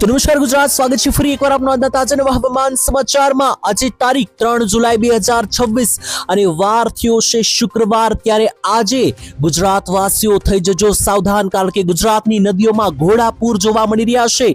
તો નમસ્કાર ગુજરાત, સ્વાગત છે ફરી એકવાર આપનો આજના તાજા નવા હવામાન સમાચારમાં। આજે તારીખ 3 જુલાઈ 2026 અને વાર થયો છે શુક્રવાર। ત્યારે આજે ગુજરાતવાસીઓ થઈ જજો સાવધાન, કારણ કે ગુજરાતની નદીઓમાં ઘોડાપૂર જોવા મળી રહ્યા છે।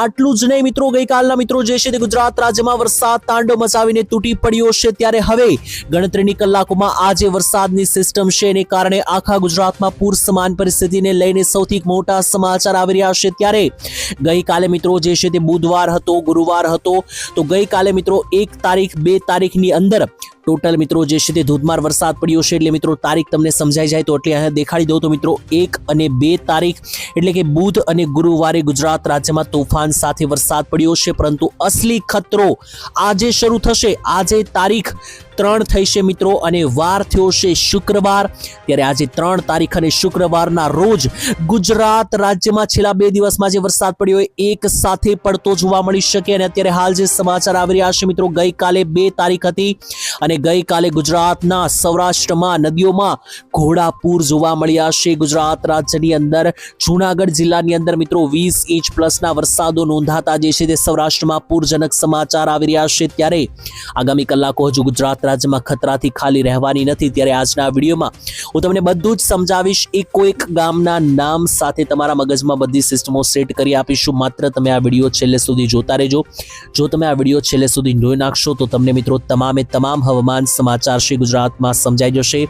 આટલું જ નહીં મિત્રો, ગઈકાલના મિત્રો જે છે તે ગુજરાત રાજ્યમાં વરસાદ તાંડવ મચાવીને તૂટી પડ્યો છે। ત્યારે હવે ગણતરીની કલાકોમાં આજે વરસાદની સિસ્ટમ છે, એને કારણે આખા ગુજરાતમાં પૂર સમાન પરિસ્થિતિને લઈને સૌથી મોટા સમાચાર આવી રહ્યા છે। ત્યારે ગઈકાલે મિત્રો જે છે તે બુધવાર હતો, ગુરુવાર હતો, તો ગઈકાલે મિત્રો 1 તારીખ 2 તારીખની અંદર ટોટલ મિત્રો જે છે તે ધોધમાર વરસાદ પડ્યો છે। એટલે મિત્રો તારીખ તમને સમજાઈ જાય તો એટલે અહીંયા દેખાડી દઉં તો મિત્રો 1 અને 2 તારીખ એટલે કે બુધ અને ગુરુવારે ગુજરાત રાજ્યમાં તોફાન સાથે વરસાદ પડ્યો છે, પરંતુ અસલી ખતરો આજે શરૂ થશે। આજે તારીખ 3 થઈ છે મિત્રો અને વાર થયો છે શુક્રવાર। ત્યારે આજે 3 તારીખ અને શુક્રવારના રોજ ગુજરાત રાજ્યમાં છેલ્લા 2 દિવસમાં જે વરસાદ પડ્યો હોય એક સાથે પડતો જોવા મળી શકે। અને અત્યારે હાલ જે સમાચાર આવી રહ્યા છે મિત્રો, ગઈકાલે 2 તારીખ હતી અને ગઈકાલે ગુજરાતના સૌરાષ્ટ્રમાં નદીઓમાં ઘોડાપૂર જોવા મળ્યા છે। ગુજરાત રાજ્યની અંદર જૂનાગઢ જિલ્લાની અંદર મિત્રો 20 ઇંચ પ્લસના વરસાદો નોંધાતા જે છે તે સૌરાષ્ટ્રમાં પૂરજનક સમાચાર આવી રહ્યા છે। ત્યારે આગામી કલાકો હજુ ગુજરાત રાજ્યમાં ખતરાથી ખાલી રહેવાની નથી। ત્યારે આજના વિડીયોમાં હું તમને બધું જ સમજાવીશ, એક ગામના નામ સાથે તમારા મગજમાં બધી સિસ્ટમો સેટ કરી આપીશું। માત્ર તમે આ વિડીયો છેલ્લે સુધી જોતા રહેજો। જો તમે આ વિડીયો છેલ્લે સુધી જોઈ નાખશો તો તમને મિત્રો તમામ હવામાન સમાચાર છે ગુજરાતમાં સમજાઈ જશે।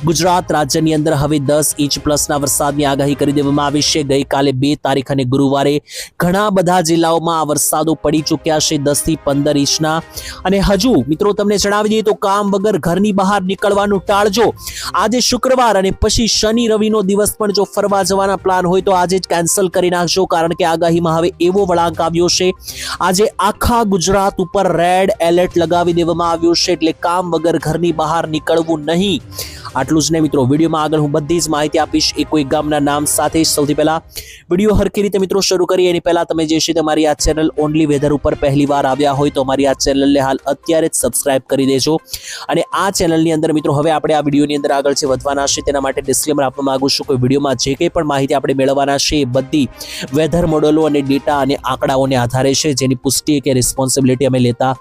ગુજરાત રાજ્યની અંદર હવે 10 ઇંચ પ્લસના વરસાદની આગાહી કરી દેવામાં આવી છે। ગઈકાલે 2 તારીખ અને ગુરુવારે ઘણા બધા જિલ્લાઓમાં આ વરસાદો પડી ચૂક્યા છે, 10 થી 15 ઇંચના। અને હજુ મિત્રો તમને જણાવી દઈએ તો કામ વગર ઘરની બહાર નીકળવાનું ટાળજો। આજે શુક્રવાર અને પછી શનિ રવિનો દિવસ પણ જો ફરવા જવાના પ્લાન હોય તો આજે જ કેન્સલ કરી નાખજો, કારણ કે આગાહીમાં હવે એવો વળાંક આવ્યો છે। આજે આખા ગુજરાત ઉપર રેડ એલર્ટ લગાવી દેવામાં આવ્યું છે, એટલે કામ વગર ઘરની બહાર નીકળવું નહીં। આટલું જ નહીં મિત્રો, વિડીયોમાં આગળ હું બધી જ માહિતી આપીશ એક ગામના નામ સાથે। સૌથી પહેલા વિડીયો હરખી રીતે મિત્રો શરૂ કરીએ એની પહેલા તમે જે છે તમારી આ ચેનલ ઓનલી વેધર ઉપર પહેલી વાર આવ્યા હોય તો અમારી આ ચેનલને હાલ અત્યારે જ સબસ્ક્રાઇબ કરી દેજો। અને આ ચેનલની અંદર મિત્રો હવે આપણે આ વિડીયોની અંદર આગળ જે વધવાના છે તેના માટે ડિસ્ક્લેમર આપવા માંગુ છું કે વિડીયોમાં જે કંઈ પણ માહિતી આપણે મેળવવાના છે એ બધી વેધર મોડેલો અને ડેટા અને આંકડાઓને આધારે છે, જેની પુષ્ટિ કે રિસ્પોન્સિબિલિટી અમે લેતા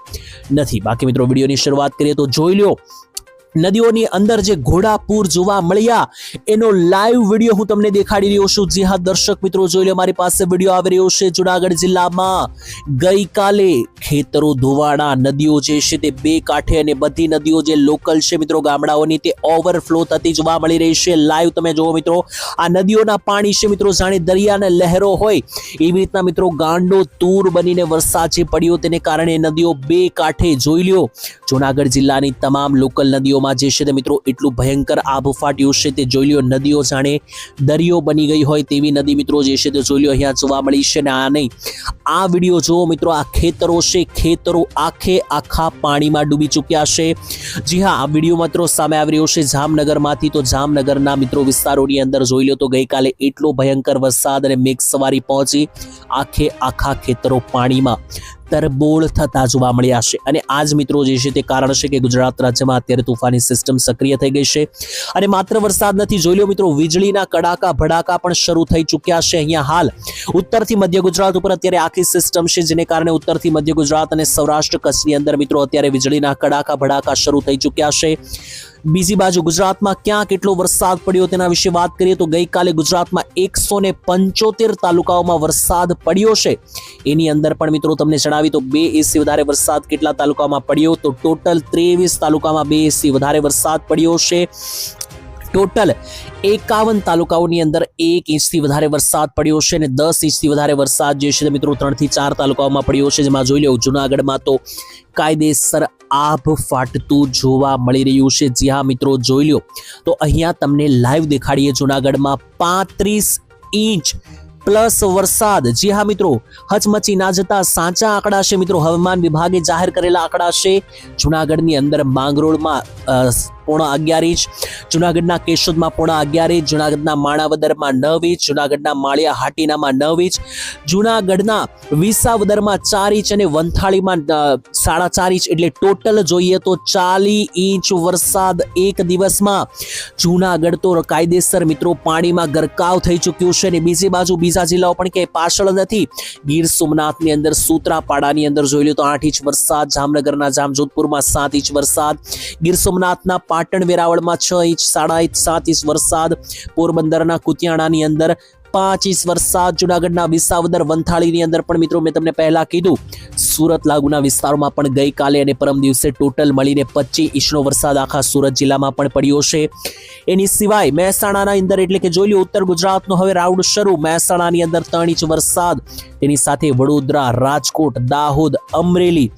નથી। બાકી મિત્રો વિડીયોની શરૂઆત કરીએ તો જોઈ લો, નદીઓની અંદર જે ઘોડાપૂર જોવા મળ્યા એનો લાઈવ વિડીયો હું તમને દેખાડી રહ્યો છું। જી હા દર્શક મિત્રો, જોઈ લો, મારી પાસે વિડીયો આવી રહ્યો છે। જુનાગઢ જિલ્લામાં ગઈકાલે ખેતરો ધોવાણા, નદીઓ જે છે તે બે કાંઠે અને બધી નદીઓ જે લોકલ છે મિત્રો ગામડાઓની તે ઓવરફ્લો થતી જોવા મળી રહી છે। લાઈવ તમે જુઓ મિત્રો, આ નદીઓના પાણી છે મિત્રો જાણે દરિયાના લહેરો હોય એવી રીતના મિત્રો ગાંડો તૂર બનીને વરસાદ જે પડ્યો તેને કારણે નદીઓ બે કાંઠે જોઈ લ્યો। જુનાગઢ જિલ્લાની તમામ લોકલ નદીઓ જે છે તે મિત્રો એટલું ભયંકર આભ ફાટ્યું છે તે જોઈ લ્યો। નદીઓ જાણે દરિયો બની ગઈ હોય તેવી નદી મિત્રો જે છે તે જોઈ લ્યો અહીંયા જોવા મળી છે। ને આ નહીં, આ વિડીયો જુઓ મિત્રો, આ ખેતરો છે, ખેતરો આખા પાણીમાં ડૂબી ચૂક્યા છે। જી હા, આ વિડીયો મિત્રો સામે આવી રહ્યો છે જામનગરમાંથી। તો જામનગરના મિત્રો વિસ્તારોની અંદર જોઈ લો તો ગઈકાલે એટલો ભયંકર વરસાદ અને મેઘસવારી પહોંચી, આખા ખેતરો પાણીમાં તરબોળ થતા જોવા મળ્યા છે। અને આજ મિત્રો જે છે તે કારણ છે કે ગુજરાત રાજ્યમાં અત્યારે તોફાની સિસ્ટમ સક્રિય થઈ ગઈ છે। અને માત્ર વરસાદ નથી, જોઈ લો મિત્રો, વીજળીના કડાકા ભડાકા પણ શરૂ થઈ ચૂક્યા છે। અહીંયા હાલ ઉત્તરથી મધ્ય ગુજરાત ઉપર અત્યારે આખી સિસ્ટમ છે, જેને કારણે ઉત્તરથી મધ્ય ગુજરાત અને સૌરાષ્ટ્ર કચ્છની અંદર મિત્રો અત્યારે વીજળીના કડાકા ભડાકા શરૂ થઈ ચૂક્યા છે। બીજી બાજુ ગુજરાતમાં ક્યાં કેટલો વરસાદ પડ્યો તેના વિશે વાત કરીએ તો ગઈકાલે ગુજરાતમાં 175 તાલુકાઓમાં વરસાદ પડ્યો છે। એની અંદર પણ મિત્રો તમને જણાવી તો 2 ઇંચથી વધારે વરસાદ કેટલા તાલુકામાં પડ્યો તો ટોટલ 23 તાલુકામાં 2 ઇંચથી વધારે વરસાદ પડ્યો છે। ટોટલ 51 તાલુકાઓની અંદર 1 ઇંચથી વધારે વરસાદ પડ્યો છે અને 10 ઇંચથી વધારે વરસાદ જે છે મિત્રો 3 થી 4 તાલુકાઓમાં પડ્યો છે। જેમાં જોઈ લો જૂનાગઢમાં તો કાયદેસર આભ ફાટતું જોવા મળી રહ્યું છે। જી હા મિત્રો, જોઈ લો તો અહીંયા તમને લાઈવ દેખાડીએ, જૂનાગઢમાં 35 ઇંચ પ્લસ વરસાદ। જી હા મિત્રો, હચમચી ના જતા સાચા આંકડા છે મિત્રો, હવામાન વિભાગે જાહેર કરેલા આંકડા છે। જૂનાગઢની અંદર માંગરોળમાં 11.5 ઇંચ, જૂનાગઢના કેશોદમાં 11.5 ઇંચ, જૂનાગઢના માણાવદરમાં 9 ઇંચ, જૂનાગઢના માળિયા હાટીનામાં 9 ઇંચ, જૂનાગઢના વિસાવદરમાં 4 ઇંચ અને વંથાળીમાં 4.5 ઇંચ, એટલે ટોટલ જોઈએ તો 40 ઇંચ વરસાદ એક દિવસમાં. જૂનાગઢ તો કાયદેસર મિત્રો પાણીમાં ગરકાવ થઈ ચૂક્યું છે. અને બીજી બાજુ બીજા જિલ્લાઓ પણ ક્યાંય પાછળ નથી. ગીર સોમનાથની અંદર સૂત્રાપાડાની અંદર જોઈ લો તો 8 ઇંચ વરસાદ, જામનગરના જામજોધપુરમાં 7 ઇંચ વરસાદ, ગીર સોમનાથના પાટણ વેરાવળમાં 6 ઇંચ, 7 ઇંચ વરસાદ, પોરબંદરના કુતિયાણાની અંદર 5 ઇંચ વરસાદ, જૂનાગઢના વિસાવદર વંથાળીની અંદર પણ મિત્રો મેં તમને પહેલા કીધું સુરત લાગુના વિસ્તારોમાં પણ ગઈકાલે અને પરમ દિવસે ટોટલ મળીને 25 ઇંચનો વરસાદ આખા સુરત જિલ્લામાં પણ પડ્યો છે. એની સિવાય મહેસાણાના અંદર એટલે કે જોઈ લો ઉત્તર ગુજરાતનો હવે રાઉન્ડ શરૂ. મહેસાણાની અંદર 3 ઇંચ વરસાદ, તેની સાથે વડોદરા, રાજકોટ, દાહોદ, અમરેલી,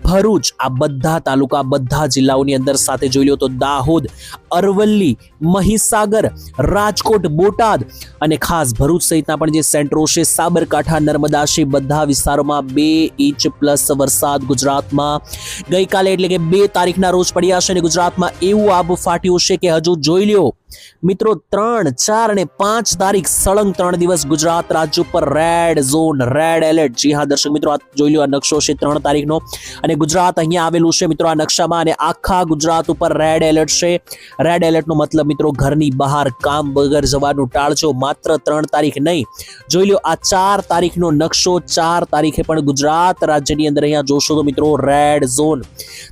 ભરૂચ, આ બધા તાલુકા બધા જિલ્લાઓની અંદર સાથે જોઈ લો તો દાહોદ, અરવલ્લી, મહીસાગર, રાજકોટ, બોટાદ અને ખાસ ભરૂચ સહિતના પણ જે સેન્ટરો છે, સાબરકાંઠા, નર્મદા છે, બધા વિસ્તારોમાં 2 ઇંચ પ્લસ વરસાદ ગુજરાતમાં ગઈકાલે એટલે કે 2 તારીખના રોજ પડ્યા છે. અને ગુજરાતમાં એવું આબ ફાટ્યું છે કે હજુ જોઈ લ્યો મિત્રો 3, 4 અને 5 તારીખ સળંગ 3 દિવસ ગુજરાત રાજ્ય ઉપર રેડ ઝોન, રેડ એલર્ટ. જી હા દર્શક મિત્રો, આ જોઈ લો આ નકશો છે 3 તારીખનો અને ગુજરાત અહીંયા આવેલું છે મિત્રો આ નકશામાં. અને આખા ગુજરાત ઉપર રેડ એલર્ટ છે. રેડ એલર્ટનો મતલબ મિત્રો ઘરની બહાર કામ વગર જવાનું ટાળજો. માત્ર 3 તારીખ નહીં, જોઈ લો આ 4 તારીખનો નકશો. 4 તારીખે પણ ગુજરાત રાજ્યની અંદર અહીંયા જોશો તો મિત્રો રેડ ઝોન.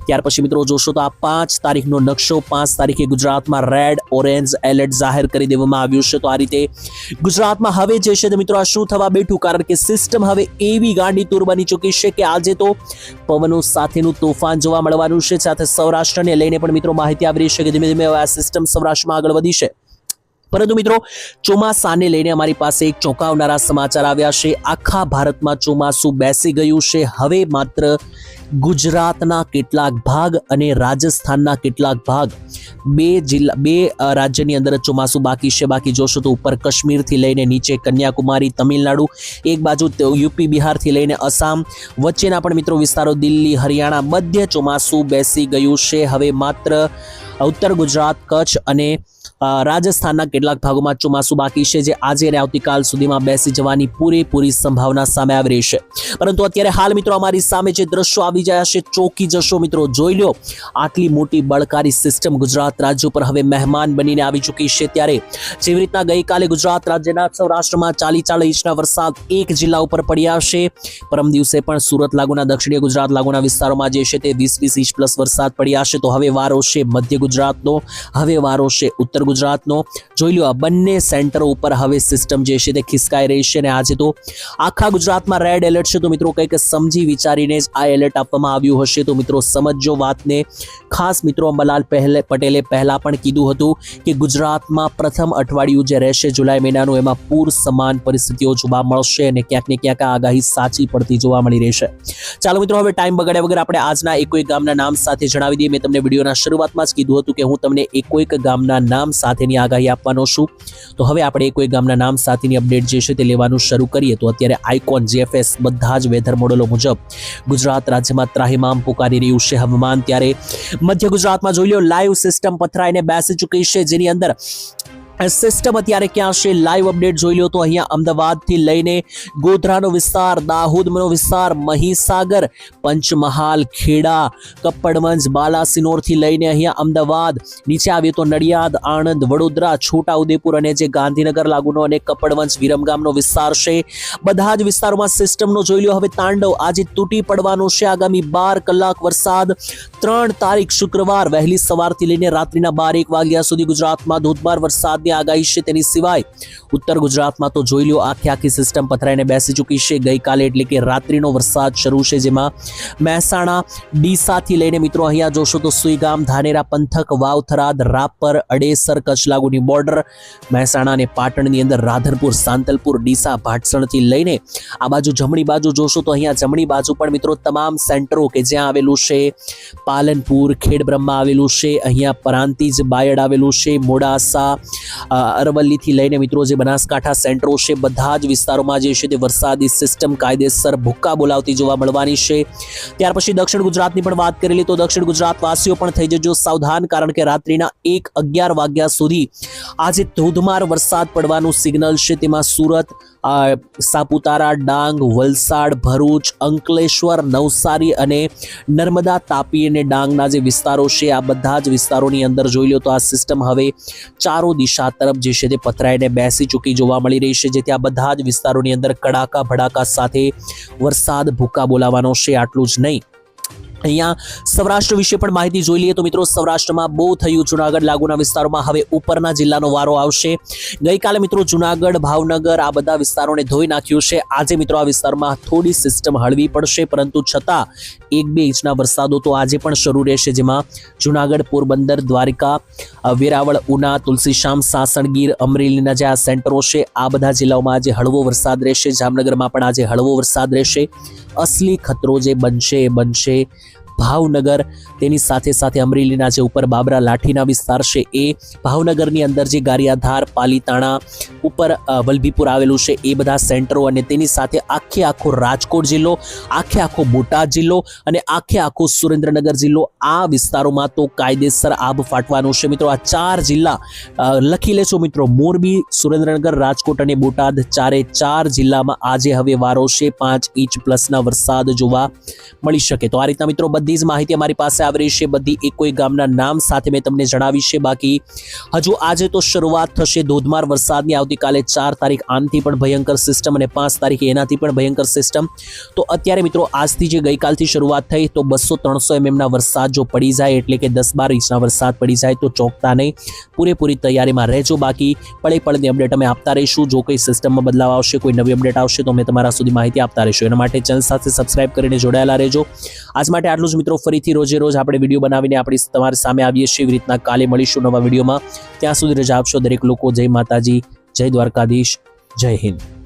ત્યાર પછી મિત્રો જોશો તો આ 5 તારીખનો નકશો. 5 તારીખે ગુજરાતમાં રેડ ઓરેન્જ એલર્ટ જાહેર કરી દેવામાં આવ્યું છે. તો આ રીતે ગુજરાતમાં હવે જે છે મિત્રો આ શું થવા બેઠું, કારણ કે સિસ્ટમ હવે એવી ગાંડી તૂર બની ચૂકી છે કે આજે તો પવનો સાથેનું તોફાન જોવા મળવાનું છે. સાથે સૌરાષ્ટ્રને લઈને પણ મિત્રો માહિતી આવી રહી છે કે ધીમે ધીમે આ સિસ્ટમ સૌરાષ્ટ્રમાં આગળ વધી છે. પરંતુ મિત્રો ચોમાસાને લઈને અમારી પાસે એક ચોંકાવનારા સમાચાર આવ્યા છે. આખા ભારતમાં ચોમાસું બેસી ગયું છે. હવે માત્ર ગુજરાતના કેટલાક ભાગ અને રાજસ્થાનના કેટલાક ભાગ, બે રાજ્યની અંદર ચોમાસું બાકી છે. બાકી જોશો તો ઉપર કાશ્મીરથી લઈને નીચે કન્યાકુમારી, તમિલનાડુ, એક બાજુ યુપી બિહારથી લઈને અસામ, વચ્ચેના પણ મિત્રો વિસ્તારો દિલ્હી, હરિયાણા બધે ચોમાસું બેસી ગયું છે. હવે માત્ર ઉત્તર ગુજરાત, કચ્છ અને રાજસ્થાનના કેટલાક ભાગોમાં ચોમાસું બાકી છે, જે આજે અને આવતીકાલ સુધીમાં બેસી જવાની પૂરેપૂરી સંભાવના સામે આવી રહી છે. પરંતુ અત્યારે હાલ મિત્રો અમારી સામે જે દ્રશ્યો આવી જાય છે, ચોંકી જશો મિત્રો. જોઈ લો આટલી મોટી બળકારી સિસ્ટમ ગુજરાત રાજ્ય ઉપર હવે મહેમાન બનીને આવી ચૂકી છે. ત્યારે જેવી રીતના ગઈકાલે ગુજરાત રાજ્યના સૌરાષ્ટ્રમાં 40 ઇંચના વરસાદ એક જિલ્લા ઉપર પડ્યા છે, પરમ દિવસે પણ સુરત લાગુના, દક્ષિણીય ગુજરાત લાગુના વિસ્તારોમાં જે છે તે 20 ઇંચ પ્લસ વરસાદ પડ્યા છે. તો હવે વારો છે મધ્ય ગુજરાતનો, હવે વારો છે ઉત્તર ગુજરાતનો. જોઈ લો આ બંને સેન્ટરો ઉપર હવે સિસ્ટમ જે છે તે ખિસકાઈ રહી છે. અને આજે તો આખા ગુજરાતમાં રેડ એલર્ટ છે. તો મિત્રો કંઈક સમજી વિચારીને જ આ એલર્ટ આપવામાં આવ્યું હશે. તો મિત્રો સમજો વાતને. ખાસ મિત્રો અંબાલાલ પટેલે પહેલા પણ કીધું હતું કે ગુજરાતમાં પ્રથમ અઠવાડિયું જે રહેશે જુલાઈ મહિનાનું, એમાં પૂર સમાન પરિસ્થિતિઓ જોવા મળશે અને ક્યાંક ને ક્યાંક આ આગાહી સાચી પડતી જોવા મળી રહેશે. ચાલો મિત્રો, હવે ટાઈમ બગાડ્યા વગર આપણે આજના એકોઈક ગામના નામ સાથે જણાવી દઈએ. મેં તમને વિડીયોના શરૂઆતમાં જ કીધું હતું કે હું તમને એકોઈક ગામના નામ સાથેની આગાહી આપવાનો છું. તો હવે આપણે એકોઈક ગામના નામ સાથેની અપડેટ જે છે તે લેવાનું શરૂ કરીએ. તો અત્યારે આઇકોન GFS બધા જ વેધર મોડેલો મુજબ ગુજરાત રાજ્યમાં ત્રાહિમામ પુકારી રહ્યું છે હવામાન. ત્યારે મધ્ય ગુજરાતમાં જોઈ લો લાઈવ સિસ્ટમ પથરાઈને બેસી ચૂકી છે, જેની અંદર સિસ્ટમ અત્યારે ક્યાં છે લાઈવ અપડેટ જોઈ લો તો અહીંયા અમદાવાદથી લઈને ગોધરાનો વિસ્તાર, દાહોદનો વિસ્તાર, મહીસાગર, પંચમહાલ, ખેડા, કપ્પડવંજ, બાલાસિનોરથી લઈને અહીંયા અમદાવાદ, નીચે આવીએ તો નડિયાદ, આણંદ, વડોદરા, છોટાઉદેપુર અને જે ગાંધીનગર લાગુનો અને કપ્પડવંજ વિરમગામનો વિસ્તાર છે. બધા જ વિસ્તારોમાં સિસ્ટમનો જોઈ લો હવે તાંડવ. આજે તૂટી પડવાનો છે આગામી 12 કલાક વરસાદ. 3 તારીખ શુક્રવાર વહેલી સવારથી લઈને રાત્રિના 12-1 વાગ્યા સુધી ગુજરાતમાં ધોધમાર વરસાદની આગાહી છે. તેની સિવાય ઉત્તર ગુજરાતમાં તો જોઈ લો આખી સિસ્ટમ પથરાઈને બેસી ચૂકી છે. ગઈકાલે એટલે કે રાત્રિનો વરસાદ શરૂ છે, જેમાં મહેસાણા, ડીસાથી લઈને મિત્રો અહીંયા જોશો તો સુઈગામ, ધાનેરા પંથક, વાવથરાદ, રાપર, અડેસર, કચ્છ લાગુની બોર્ડર, મહેસાણા અને પાટણની અંદર રાધનપુર, સાંતલપુર, ડીસા, ભાટસણથી લઈને આ બાજુ જમણી બાજુ જોશો તો અહીંયા જમણી બાજુ પણ મિત્રો તમામ સેન્ટરો કે જ્યાં આવેલું છે પાલનપુર, ખેડબ્રહ્મા આવેલું છે, અહીંયા પરાંતિજ, બાયડ આવેલું છે, મોડાસા, અરવલ્લીથી લઈને મિત્રો જે બનાસકાંઠા સેન્ટરો છે બધા જ વિસ્તારોમાં જે છે તે વરસાદી સિસ્ટમ કાયદેસર ભૂક્કા બોલાવતી જોવા મળવાની છે. ત્યાર પછી દક્ષિણ ગુજરાતની પણ વાત કરેલી તો દક્ષિણ ગુજરાત વાસીઓ પણ થઈ જજો સાવધાન, કારણ કે રાત્રિના 1:11 વાગ્યા સુધી આજે ધોધમાર વરસાદ પડવાનું સિગ્નલ છે. તેમાં સુરત, સાપુતારા, ડાંગ, વલસાડ, ભરૂચ, અંકલેશ્વર, નવસારી અને નર્મદા, તાપી અને ડાંગના જે વિસ્તારો છે આ બધા જ વિસ્તારોની અંદર જોઈ લો તો આ સિસ્ટમ હવે ચારો દિશા તરફ જે છે તે પથરાઈને બેસી ચૂકી જોવા મળી રહી છે, જેથી આ બધા જ વિસ્તારોની અંદર કડાકા ભડાકા સાથે વરસાદ ભૂક્કા બોલાવાનો છે. આટલું જ નહીં, અહીંયા સૌરાષ્ટ્ર વિશે પણ માહિતી જોઈ લઈએ તો મિત્રો સૌરાષ્ટ્રમાં બહુ થયું. જુનાગઢ લાગુના વિસ્તારોમાં હવે ઉપરના જિલ્લાનો વારો આવશે. ગઈકાલે મિત્રો જુનાગઢ, ભાવનગર આ બધા વિસ્તારોને ધોઈ નાખ્યું છે. આજે મિત્રો આ વિસ્તારમાં થોડી સિસ્ટમ હળવી પડશે, પરંતુ છતાં 1-2 ઇંચના વરસાદો તો આજે પણ શરૂ રહેશે, જેમાં જુનાગઢ, પોરબંદર, દ્વારકા, વેરાવળ, ઉના, તુલસીશ્યામ, સાસણગીર, અમરેલીના જે આ સેન્ટરો છે આ બધા જિલ્લાઓમાં આજે હળવો વરસાદ રહેશે. જામનગરમાં પણ આજે હળવો વરસાદ રહેશે. અસલી ખતરો જે બનશે એ બનશે ભાવનગર, તેની સાથે સાથે અમરેલીના જે ઉપર બાબરા લાઠીના વિસ્તાર છે એ, ભાવનગરની અંદર જે ગારિયાધાર, પાલીતાણા, ઉપર વલભીપુર આવેલું છે એ બધા સેન્ટરો, અને તેની સાથે આખો રાજકોટ જિલ્લો, આખો બોટાદ જિલ્લો અને આખો સુરેન્દ્રનગર જિલ્લો, આ વિસ્તારોમાં તો કાયદેસર આબ ફાટવાનું છે. મિત્રો આ 4 જિલ્લા લખી લેજો મિત્રો, મોરબી, સુરેન્દ્રનગર, રાજકોટ અને બોટાદ, 4 જિલ્લામાં આજે હવે વારો છે 5 ઇંચ પ્લસના વરસાદ જોવા મળી શકે. તો આ રીતના મિત્રો બધી જ માહિતી અમારી પાસે આવી રહી છે, બધી એક ગામના નામ સાથે મેં તમને જણાવી છે. બાકી હજુ આજે તો શરૂઆત થશે ધોધમાર વરસાદની. આવતીકાલે 4 તારીખ આનાથી પણ ભયંકર સિસ્ટમ અને 5 તારીખે એનાથી પણ ભયંકર સિસ્ટમ. તો અત્યારે મિત્રો આજથી જે ગઈકાલથી શરૂઆત થઈ તો 200-300 mm વરસાદ જો પડી જાય, એટલે કે 10-12 ઇંચના વરસાદ પડી જાય તો ચોંકતા નહીં, પૂરેપૂરી તૈયારીમાં રહેજો. બાકી પળે પળની અપડેટ અમે આપતા રહીશું. જો કોઈ સિસ્ટમમાં બદલાવ આવશે, કોઈ નવી અપડેટ આવશે તો અમે તમારા સુધી માહિતી આપતા રહીશું. એના માટે ચેનલ સાથે સબસ્ક્રાઇબ કરીને જોડાયેલા રહેજો. આજ માટે આટલું જ મિત્રો. ફરીથી રોજે રોજ આપણે વિડીયો બનાવીને તમારી સામે આવીએ છીએ. એવી રીતના કાલે મળીશું નવા વિડીયોમાં. ત્યાં સુધી રજા આપશો દરેક લોકો. જય માતાજી, જય દ્વારકાધીશ, જય હિન્દ.